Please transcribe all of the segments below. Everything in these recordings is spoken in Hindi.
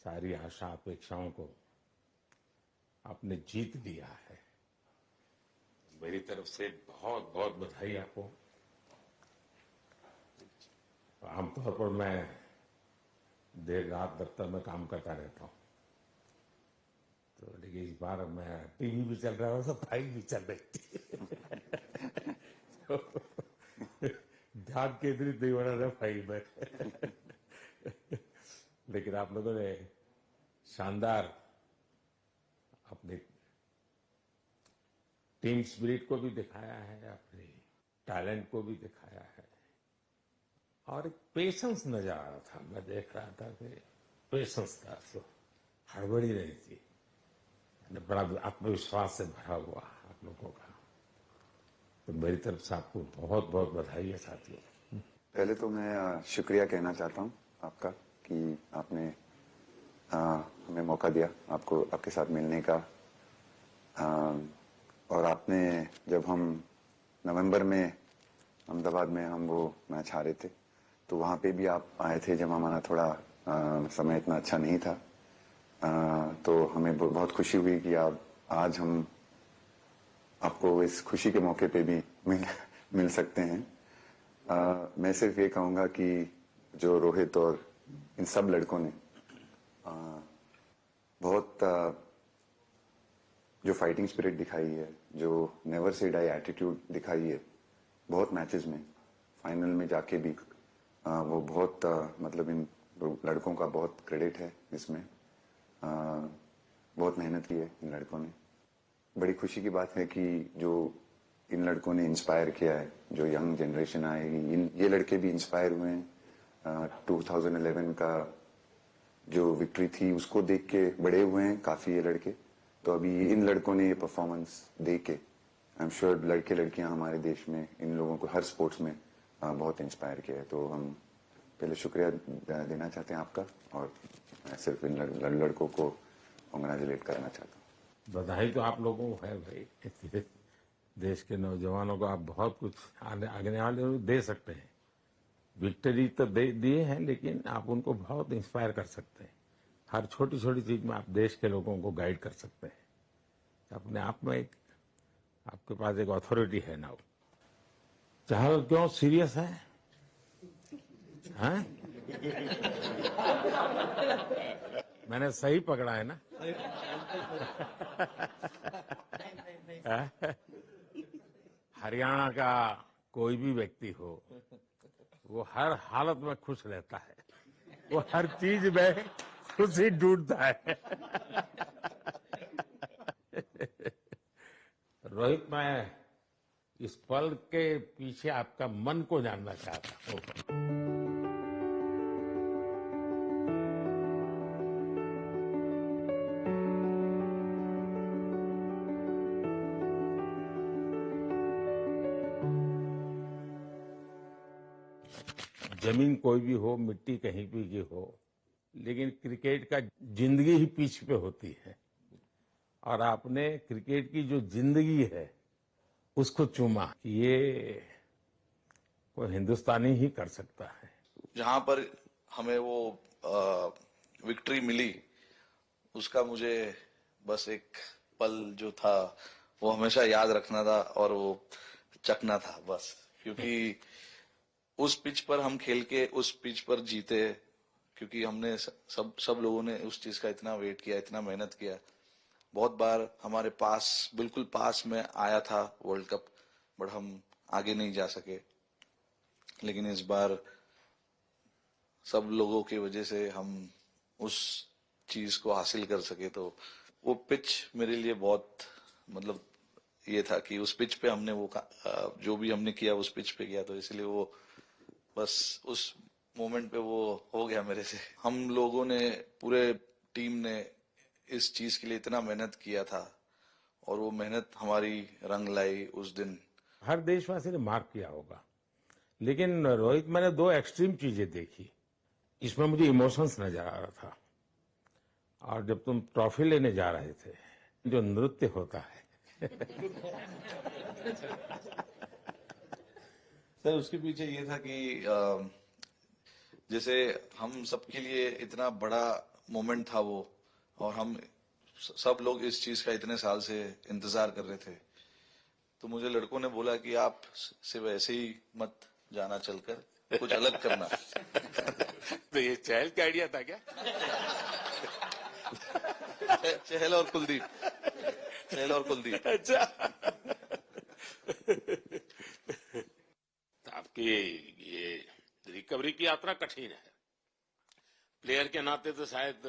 सारी आशा अपेक्षाओं को आपने जीत लिया है। मेरी तरफ से बहुत बहुत बधाई आपको। आमतौर पर मैं देर रात दफ्तर में काम करता रहता हूँ, तो लेकिन इस बार मैं टीवी भी चल रहा है, तो फाइल भी चल रही थी। तो ध्यान केंद्रित नहीं हो रहा था फाइल में। लेकिन आप लोगों ने शानदार अपनी टीम स्पिरिट को भी दिखाया है, अपने टैलेंट को भी दिखाया है, और एक पेशेंस नजर आ रहा था। मैं देख रहा था कि पेशेंस था, तो हड़बड़ी नहीं थी, बड़ा आत्मविश्वास से भरा हुआ आप लोगों का। तो मेरी तरफ से आपको बहुत बहुत बधाई है साथियों। पहले तो मैं शुक्रिया कहना चाहता हूँ आपका कि आपने हमें मौका दिया आपको आपके साथ मिलने का। और आपने जब हम नवंबर में अहमदाबाद में हम वो मैच हारे थे, तो वहाँ पे भी आप आए थे जब हमारा थोड़ा समय इतना अच्छा नहीं था। तो हमें बहुत खुशी हुई कि आप आज हम आपको इस खुशी के मौके पे भी मिल सकते हैं। मैं सिर्फ ये कहूँगा कि जो रोहित और इन सब लड़कों ने बहुत जो फाइटिंग स्पिरिट दिखाई है, जो नेवर से डाई एटीट्यूड दिखाई है बहुत मैचेस में, फाइनल में जाके भी वो बहुत मतलब इन लड़कों का बहुत क्रेडिट है इसमें। बहुत मेहनत की है इन लड़कों ने। बड़ी खुशी की बात है कि जो इन लड़कों ने इंस्पायर किया है, जो यंग जनरेशन आएगी, ये लड़के भी इंस्पायर हुए हैं। 2011 का जो विक्ट्री थी उसको देख के बड़े हुए हैं काफी ये लड़के। तो अभी इन लड़कों ने ये परफॉर्मेंस दे के आई एम श्योर लड़के लड़कियां हमारे देश में इन लोगों को हर स्पोर्ट्स में बहुत इंस्पायर किया है। तो हम पहले शुक्रिया देना चाहते हैं आपका, और मैं सिर्फ इन लड़कों को कांग्रेचुलेट करना चाहता हूँ। बधाई तो आप लोगों को है भाई। देश के नौजवानों को आप बहुत कुछ आगे वाले दे सकते हैं। विक्ट्री तो दिए हैं, लेकिन आप उनको बहुत इंस्पायर कर सकते हैं। हर छोटी छोटी चीज में आप देश के लोगों को गाइड कर सकते हैं। अपने आप में एक आपके पास एक अथॉरिटी है ना। चाहे क्यों सीरियस है, हैं? मैंने सही पकड़ा है ना? हरियाणा का कोई भी व्यक्ति हो, वो हर हालत में खुश रहता है, वो हर चीज में खुशी ढूंढता है। रोहित, मैं इस पल के पीछे आपका मन को जानना चाहता हूँ। जमीन कोई भी हो, मिट्टी कहीं भी की हो, लेकिन क्रिकेट का जिंदगी ही पिच पे होती है, और आपने क्रिकेट की जो जिंदगी है उसको चुमा कि ये कोई हिंदुस्तानी ही कर सकता है। जहां पर हमें वो विक्ट्री मिली, उसका मुझे बस एक पल जो था वो हमेशा याद रखना था, और वो चखना था बस। क्योंकि उस पिच पर हम खेल के उस पिच पर जीते, क्योंकि हमने सब लोगों ने उस चीज का इतना वेट किया, इतना मेहनत किया। बहुत बार हमारे पास, बिल्कुल पास में आया था वर्ल्ड कप, बट हम आगे नहीं जा सके। लेकिन इस बार सब लोगों की वजह से हम उस चीज को हासिल कर सके। तो वो पिच मेरे लिए बहुत मतलब ये था कि उस पिच पे हमने वो जो भी हमने किया उस पिच पे किया, तो इसलिए वो बस उस मोमेंट पे वो हो गया मेरे से। हम लोगों ने, पूरे टीम ने इस चीज के लिए इतना मेहनत किया था, और वो मेहनत हमारी रंग लाई उस दिन। हर देशवासी ने मार्क किया होगा, लेकिन रोहित, मैंने दो एक्सट्रीम चीजें देखी। इसमें मुझे इमोशंस नजर आ रहा था, और जब तुम ट्रॉफी लेने जा रहे थे, जो नृत्य होता है सर, उसके पीछे ये था कि जैसे हम सबके लिए इतना बड़ा मोमेंट था वो, और हम सब लोग इस चीज का इतने साल से इंतजार कर रहे थे। तो मुझे लड़कों ने बोला कि आप सिर्फ ऐसे ही मत जाना, चलकर कुछ अलग करना। तो ये चहल का आइडिया था क्या? चहल और कुलदीप, चहल और कुलदीप। अच्छा। तो आपकी ये रिकवरी की यात्रा कठिन है। प्लेयर के नाते तो शायद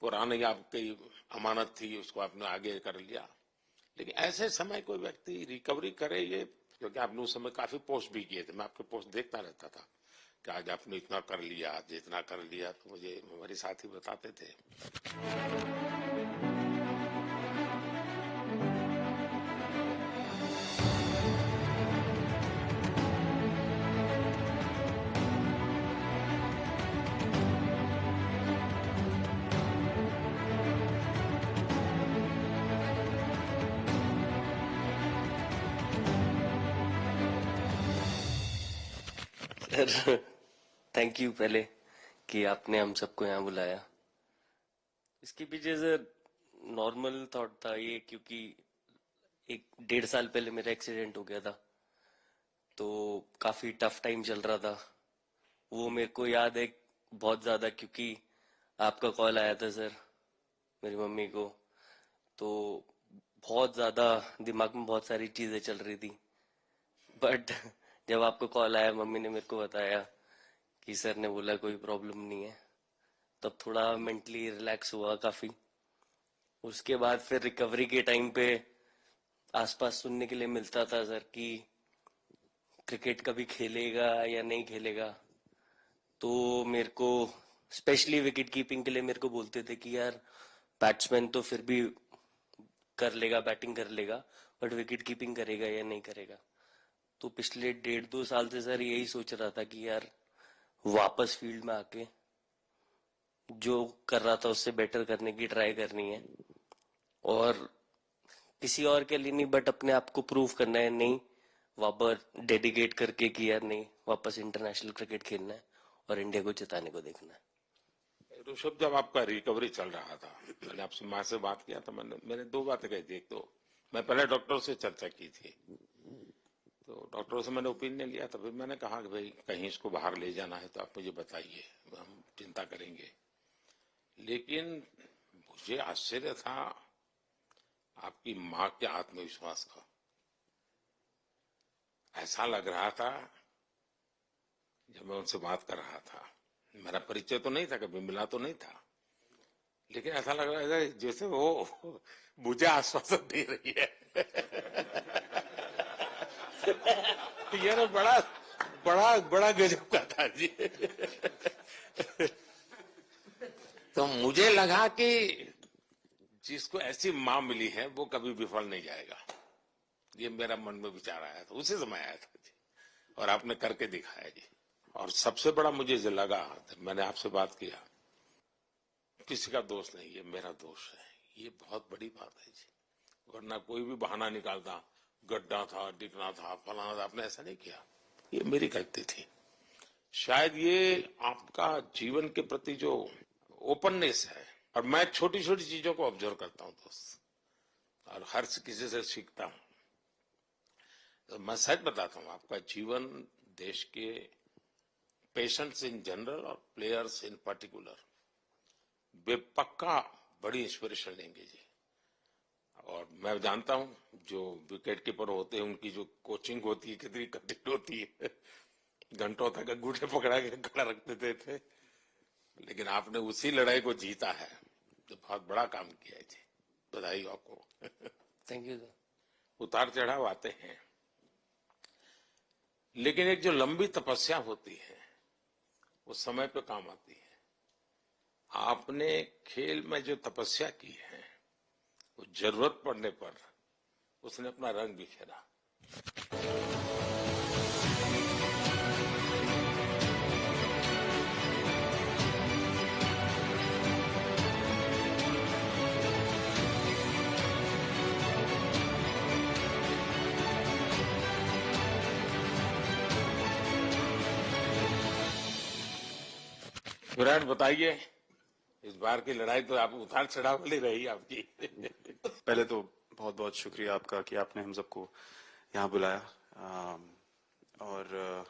पुरानी आपकी अमानत थी, उसको आपने आगे कर लिया, लेकिन ऐसे समय कोई व्यक्ति रिकवरी करे, ये क्योंकि आपने उस समय काफी पोस्ट भी किए थे, मैं आपके पोस्ट देखता रहता था कि आज आपने इतना कर लिया, आज इतना कर लिया, तो मुझे हमारे साथी बताते थे। सर थैंक यू पहले कि आपने हम सबको यहाँ बुलाया। इसके पीछे सर नॉर्मल थॉट था ये, क्योंकि 1-1.5 साल पहले मेरा एक्सीडेंट हो गया था, तो काफी टफ टाइम चल रहा था। वो मेरे को याद है बहुत ज्यादा, क्योंकि आपका कॉल आया था सर मेरी मम्मी को, तो बहुत ज्यादा दिमाग में बहुत सारी चीजें चल रही थी। बट जब आपको कॉल आया, मम्मी ने मेरे को बताया कि सर ने बोला कोई प्रॉब्लम नहीं है, तब थोड़ा मेंटली रिलैक्स हुआ काफी। उसके बाद फिर रिकवरी के टाइम पे आसपास सुनने के लिए मिलता था सर कि क्रिकेट कभी खेलेगा या नहीं खेलेगा, तो मेरे को स्पेशली विकेट कीपिंग के लिए मेरे को बोलते थे कि यार बैट्समैन तो फिर भी कर लेगा, बैटिंग कर लेगा, बट विकेट कीपिंग करेगा या नहीं करेगा। तो पिछले 1.5-2 साल से सर यही सोच रहा था कि यार वापस फील्ड में आके जो कर रहा था उससे बेटर करने की ट्राई करनी है, और किसी और के लिए नहीं बट अपने आप को प्रूव करना है, नहीं वापस डेडिकेट करके कि यार नहीं, वापस इंटरनेशनल क्रिकेट खेलना है और इंडिया को जिताने को देखना है। ऋषभ, जब आपका रिकवरी चल रहा था, मैंने आपसे माँ से बात किया था, मैंने 2 बातें कही थी। एक तो मैं पहले डॉक्टर से चर्चा की थी, तो डॉक्टरों से मैंने ओपिनियन लिया था, फिर मैंने कहा कि भाई कहीं इसको बाहर ले जाना है तो आप मुझे बताइए, हम चिंता करेंगे। लेकिन मुझे आश्चर्य था आपकी माँ के आत्मविश्वास का। ऐसा लग रहा था जब मैं उनसे बात कर रहा था, मेरा परिचय तो नहीं था, कभी मिला तो नहीं था, लेकिन ऐसा लग रहा था जैसे वो मुझे आश्वासन दे रही है। ये ना बड़ा बड़ा बड़ा गजब का था जी। तो मुझे लगा कि जिसको ऐसी मां मिली है वो कभी विफल नहीं जाएगा, ये मेरा मन में विचार आया था, उसी समय आया था जी, और आपने करके दिखाया जी। और सबसे बड़ा मुझे जो लगा, मैंने आपसे बात किया, किसी का दोष नहीं, ये मेरा दोष है, ये बहुत बड़ी बात है जी। वरना कोई भी बहाना निकालता, गड्ढा था, डिगना था, फलाना था, आपने ऐसा नहीं किया, ये मेरी गलती थी। शायद ये आपका जीवन के प्रति जो ओपननेस है, और मैं छोटी छोटी चीजों को ऑब्जर्व करता हूं दोस्त, और हर किसी से सीखता हूं। तो मैं सच बताता हूं, आपका जीवन देश के पेशेंट्स इन जनरल और प्लेयर्स इन पर्टिकुलर बेपक्का बड़ी इंस्पिरेशन लेंगे जी। और मैं जानता हूं जो विकेट कीपर होते हैं उनकी जो कोचिंग होती है कितनी कठिन होती है, घंटों तक अंगूठे पकड़ा के खड़ा रखते थे, लेकिन आपने उसी लड़ाई को जीता है, तो बहुत बड़ा काम किया है जी, बधाई हो आपको। Thank you sir. उतार चढ़ाव आते हैं, लेकिन एक जो लंबी तपस्या होती है वो समय पे काम आती है। आपने खेल में जो तपस्या की है वो जरूरत पड़ने पर उसने अपना रंग बिखेरा। विराट, बताइए इस बार की लड़ाई तो आप उतार चढ़ाव वाली रही आपकी। पहले तो बहुत बहुत शुक्रिया आपका कि आपने हम सबको यहाँ बुलाया। और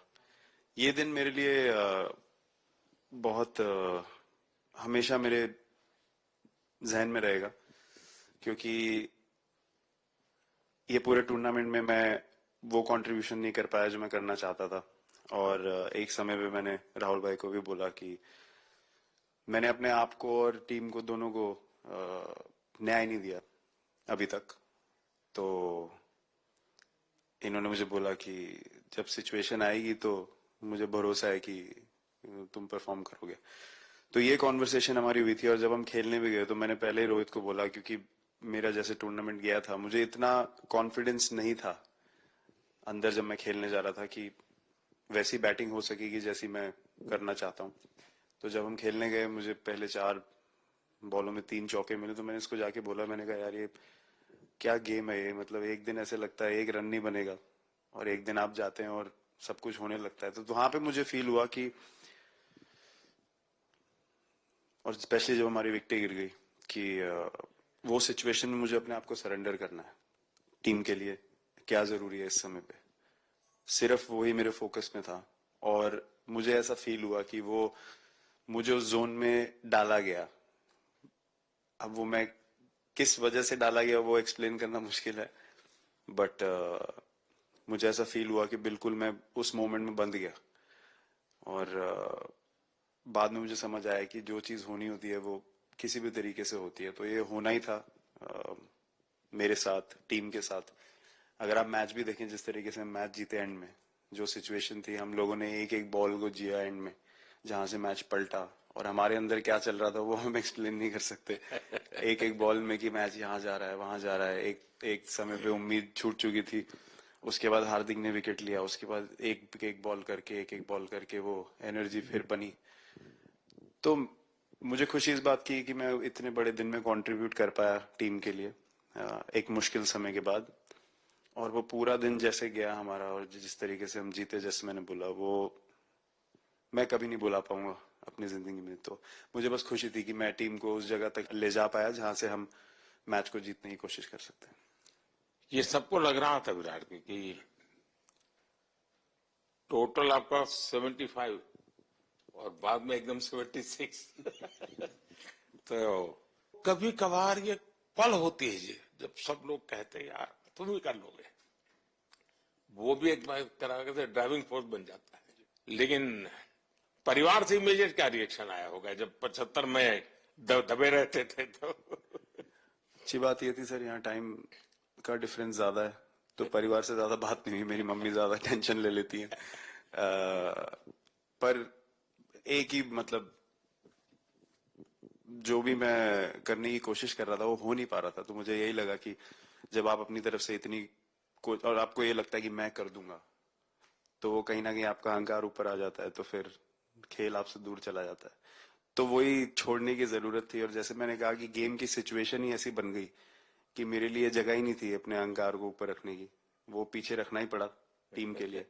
ये दिन मेरे लिए बहुत हमेशा मेरे जहन में रहेगा, क्योंकि ये पूरे टूर्नामेंट में मैं वो कंट्रीब्यूशन नहीं कर पाया जो मैं करना चाहता था। और एक समय पे मैंने राहुल भाई को भी बोला कि मैंने अपने आप को और टीम को दोनों को न्याय नहीं दिया अभी तक। तो इन्होंने मुझे बोला कि जब सिचुएशन आएगी तो मुझे भरोसा है कि तुम परफॉर्म करोगे। तो ये कॉन्वर्सेशन हमारी हुई थी, और जब हम खेलने भी गए तो मैंने पहले ही रोहित को बोला, क्योंकि मेरा जैसे टूर्नामेंट गया था मुझे इतना कॉन्फिडेंस नहीं था अंदर जब मैं खेलने जा रहा था कि वैसी बैटिंग हो सकेगी जैसी मैं करना चाहता हूँ। तो जब हम खेलने गए मुझे पहले 4 बॉलों में 3 चौके मिले, तो मैंने इसको जाके बोला, मैंने कहा यार ये क्या गेम है ये, मतलब एक दिन ऐसे लगता है 1 रन नहीं बनेगा और एक दिन आप जाते हैं और सब कुछ होने लगता है। तो वहां पे मुझे फील हुआ कि, और स्पेशली जब हमारी विकेट गिर गई, कि वो सिचुएशन में मुझे अपने आप को सरेंडर करना है। टीम के लिए क्या जरूरी है इस समय पे, सिर्फ वही मेरे फोकस में था। और मुझे ऐसा फील हुआ कि वो मुझे उस जोन में डाला गया। अब वो मैं किस वजह से डाला गया वो एक्सप्लेन करना मुश्किल है, बट मुझे ऐसा फील हुआ कि बिल्कुल मैं उस मोमेंट में बंध गया। और बाद में मुझे समझ आया कि जो चीज होनी होती है वो किसी भी तरीके से होती है। तो ये होना ही था मेरे साथ, टीम के साथ। अगर आप मैच भी देखें, जिस तरीके से मैच जीते एंड में, जो सिचुएशन थी, हम लोगों ने एक एक बॉल को जिया एंड में, जहां से मैच पलटा, और हमारे अंदर क्या चल रहा था वो हम एक्सप्लेन नहीं कर सकते। एक एक बॉल में कि मैच यहाँ जा रहा है वहां जा रहा है। एक समय पे उम्मीद छूट चुकी थी, उसके बाद हार्दिक ने विकेट लिया, उसके बाद एक एक बॉल करके वो एनर्जी फिर बनी। तो मुझे खुशी इस बात की कि मैं इतने बड़े दिन में कंट्रीब्यूट कर पाया टीम के लिए एक मुश्किल समय के बाद। और वो पूरा दिन जैसे गया हमारा, और जिस तरीके से हम जीते, जैसे मैंने बोला, वो मैं कभी नहीं भुला पाऊंगा अपनी जिंदगी में। तो मुझे बस खुशी थी कि मैं टीम को उस जगह तक ले जा पाया जहां से हम मैच को जीतने की कोशिश कर सकते हैं। ये सबको लग रहा था विराट की कि टोटल आपका 75 और बाद में एकदम 76। तो कभी कभार ये पल होती है जी, जब सब लोग कहते हैं यार तुम ही कर लोगे, वो भी एक तरह से ड्राइविंग फोर्स बन जाता है। लेकिन परिवार से इमीडिएट क्या रिएक्शन आया होगा जब 75 में दबे रहते थे? तो अच्छी बात ये थी सर, यहाँ टाइम का डिफरेंस ज्यादा है, तो परिवार से ज्यादा बात नहीं हुई। मेरी मम्मी ज्यादा टेंशन ले लेती हैं। पर एक ही, मतलब जो भी मैं करने की कोशिश कर रहा था वो हो नहीं पा रहा था। तो मुझे यही लगा कि जब आप अपनी तरफ से इतनी और आपको ये लगता है कि मैं कर दूंगा, तो वो कहीं ना कहीं आपका अहंकार ऊपर आ जाता है, तो फिर खेल आपसे दूर चला जाता है। तो वही छोड़ने की जरूरत थी। और जैसे मैंने कहा कि गेम की सिचुएशन ही ऐसी बन गई कि मेरे लिए जगह ही नहीं थी अपने अहंकार को ऊपर रखने की, वो पीछे रखना ही पड़ा टीम के लिए।